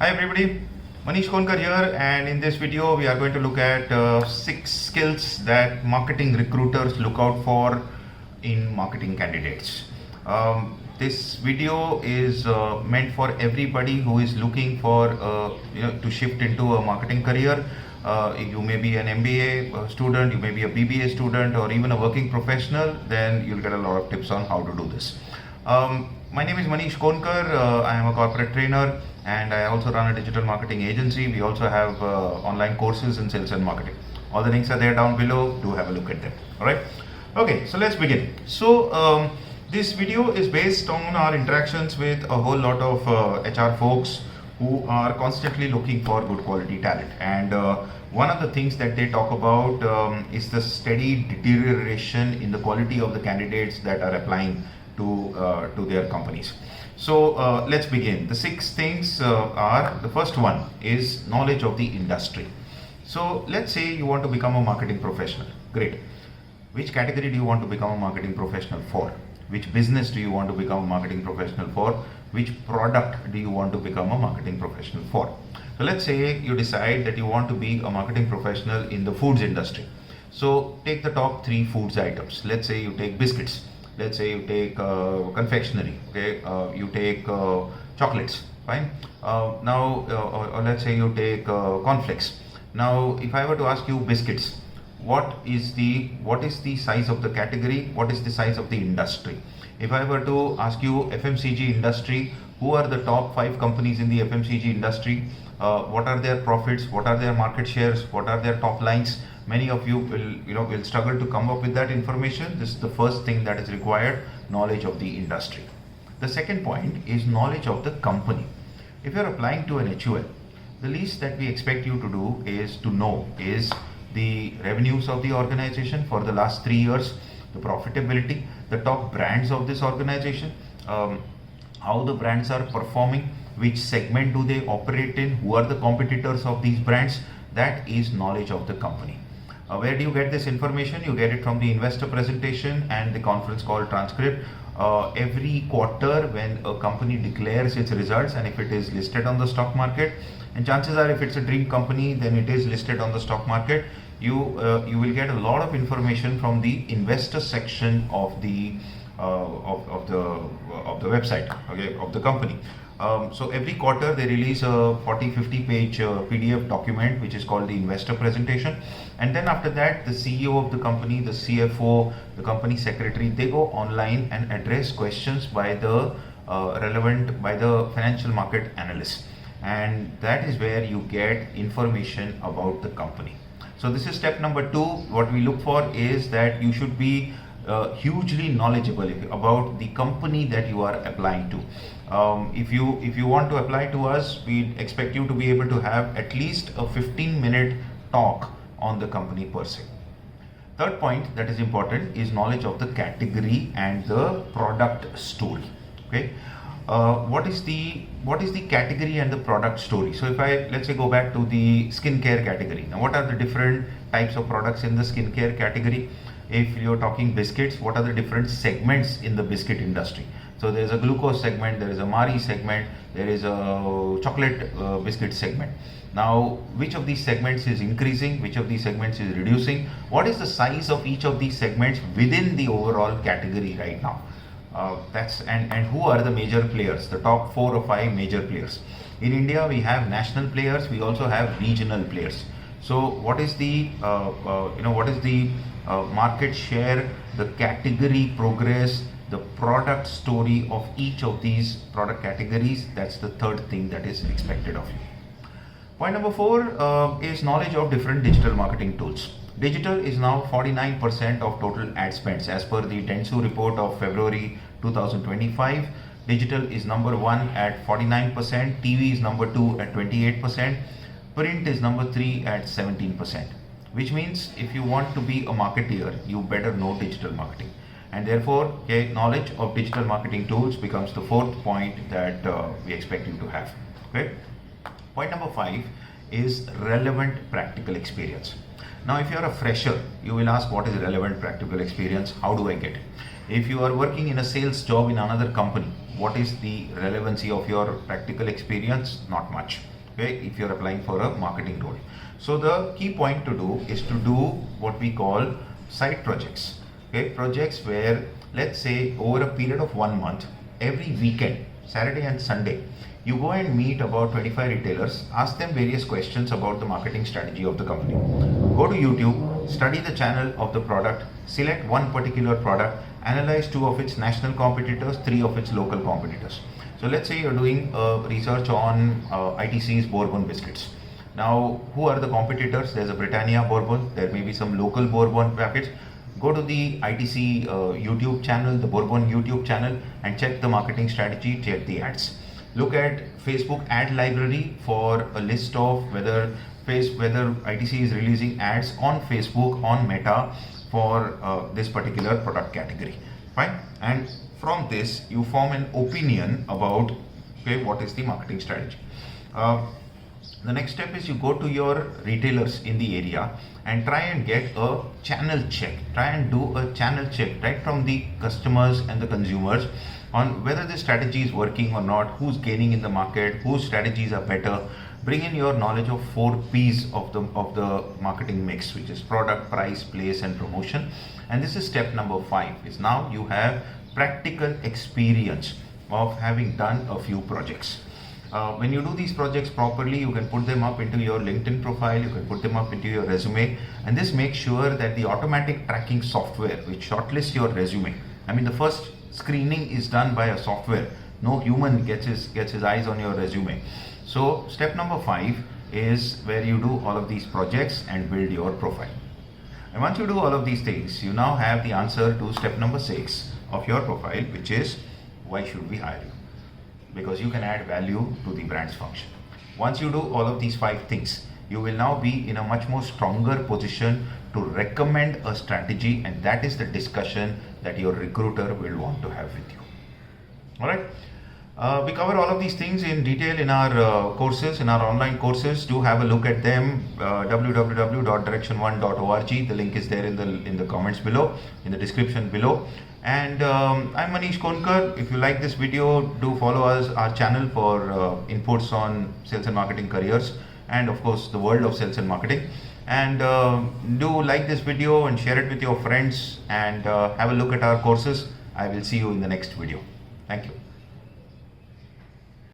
Hi everybody, Maneesh Konkar here, and in this video we are going to look at 6 skills that marketing recruiters look out for in marketing candidates. This video is meant for everybody who is looking for to shift into a marketing career. You may be an MBA student, you may be a BBA student, or even a working professional. Then you'll get a lot of tips on how to do this. My name is Maneesh Konkar. I am a corporate trainer and I also run a digital marketing agency. We also have online courses in sales and marketing. All the links are there down below. Do have a look at them. All right. Okay, so let's begin. So this video is based on our interactions with a whole lot of HR folks who are constantly looking for good quality talent. And one of the things that they talk about is the steady deterioration in the quality of the candidates that are applying to their companies. So let's begin. The 6 things are, the first one is knowledge of the industry. So let's say you want to become a marketing professional. Great. Which category do you want to become a marketing professional for? Which business do you want to become a marketing professional for? Which product do you want to become a marketing professional for? So let's say you decide that you want to be a marketing professional in the foods industry. So take the top 3 foods items. Let's say you take biscuits. Let's say you take confectionery, okay? You take chocolates, fine? Or let's say you take cornflakes. Now, if I were to ask you biscuits, what is the size of the category? What is the size of the industry? If I were to ask you FMCG industry, who are the top 5 companies in the FMCG industry? What are their profits? What are their market shares? What are their top lines? Many of you will struggle to come up with that information. This is the first thing that is required, knowledge of the industry. The second point is knowledge of the company. If you're applying to an HUL, the least that we expect you to do is to know is the revenues of the organization for the last 3 years, the profitability, the top brands of this organization, how the brands are performing, which segment do they operate in, who are the competitors of these brands. That is knowledge of the company. Where do you get this information? You get it from the investor presentation and the conference call transcript. Every quarter when a company declares its results, and if it is listed on the stock market, and chances are if it's a dream company, then it is listed on the stock market, you will get a lot of information from the investor section of the website, okay, of the company. So every quarter they release a 40-50 page PDF document which is called the investor presentation, and then after that the CEO of the company, the CFO, the company secretary, they go online and address questions by the financial market analysts, and that is where you get information about the company. So this is step number 2. What we look for is that you should be hugely knowledgeable about the company that you are applying to. If you want to apply to us, we expect you to be able to have at least a 15-minute talk on the company per se. Third point that is important is knowledge of the category and the product story. Okay, what is the category and the product story? So if let's say go back to the skincare category. Now, what are the different types of products in the skincare category? If you're talking biscuits, what are the different segments in the biscuit industry? So there's a glucose segment, there is a Marie segment, there is a chocolate biscuit segment. Now, which of these segments is increasing? Which of these segments is reducing? What is the size of each of these segments within the overall category right now? And who are the major players? The top 4 or 5 major players. In India, we have national players. We also have regional players. So, what is the market share, the category progress, the product story of each of these product categories? That's the third thing that is expected of you. Point number 4 is knowledge of different digital marketing tools. Digital is now 49% of total ad spends as per the Dentsu report of February 2025. Digital is number 1 at 49%, TV is number 2 at 28%, print is number 3 at 17%. Which means if you want to be a marketeer, you better know digital marketing. And therefore, knowledge of digital marketing tools becomes the 4th point that we expect you to have. Okay. Point number 5 is relevant practical experience. Now, if you are a fresher, you will ask, what is relevant practical experience? How do I get it? If you are working in a sales job in another company, what is the relevancy of your practical experience? Not much. Okay, if you're applying for a marketing role. So the key point to do is to do what we call side projects. Okay, projects where, let's say, over a period of 1 month, every weekend, Saturday and Sunday, you go and meet about 25 retailers, ask them various questions about the marketing strategy of the company. Go to YouTube, study the channel of the product, select one particular product, analyze 2 of its national competitors, 3 of its local competitors. So let's say you're doing research on ITC's bourbon biscuits. Now, who are the competitors? There's a Britannia bourbon, there may be some local bourbon packets. Go to the ITC YouTube channel, the bourbon YouTube channel, and check the marketing strategy, check the ads. Look at Facebook ad library for a list of whether ITC is releasing ads on Facebook, on Meta for this particular product category. Fine. And from this, you form an opinion about, okay, what is the marketing strategy. The next step is you go to your retailers in the area and try and get a channel check. Try and do a channel check right from the customers and the consumers on whether the strategy is working or not, who's gaining in the market, whose strategies are better. Bring in your knowledge of 4 P's of the marketing mix, which is product, price, place, and promotion. And this is step number 5. Is now you have practical experience of having done a few projects. When you do these projects properly, you can put them up into your LinkedIn profile, you can put them up into your resume, and this makes sure that the automatic tracking software which shortlists your resume, I mean the first screening is done by a software, no human gets his eyes on your resume. So step number 5 is where you do all of these projects and build your profile. And once you do all of these things, you now have the answer to step number 6 of your profile, which is why should we hire you? Because you can add value to the brand's function. Once you do all of these 5 things, you will now be in a much more stronger position to recommend a strategy, and that is the discussion that your recruiter will want to have with you. Alright, we cover all of these things in detail in our courses, in our online courses. Do have a look at them, www.direction1.org. The link is there in the comments below, in the description below. And I'm Maneesh Konkar. If you like this video, do follow our channel for inputs on sales and marketing careers, and of course the world of sales and marketing. And do like this video and share it with your friends, and have a look at our courses. I will see you in the next video. Thank you.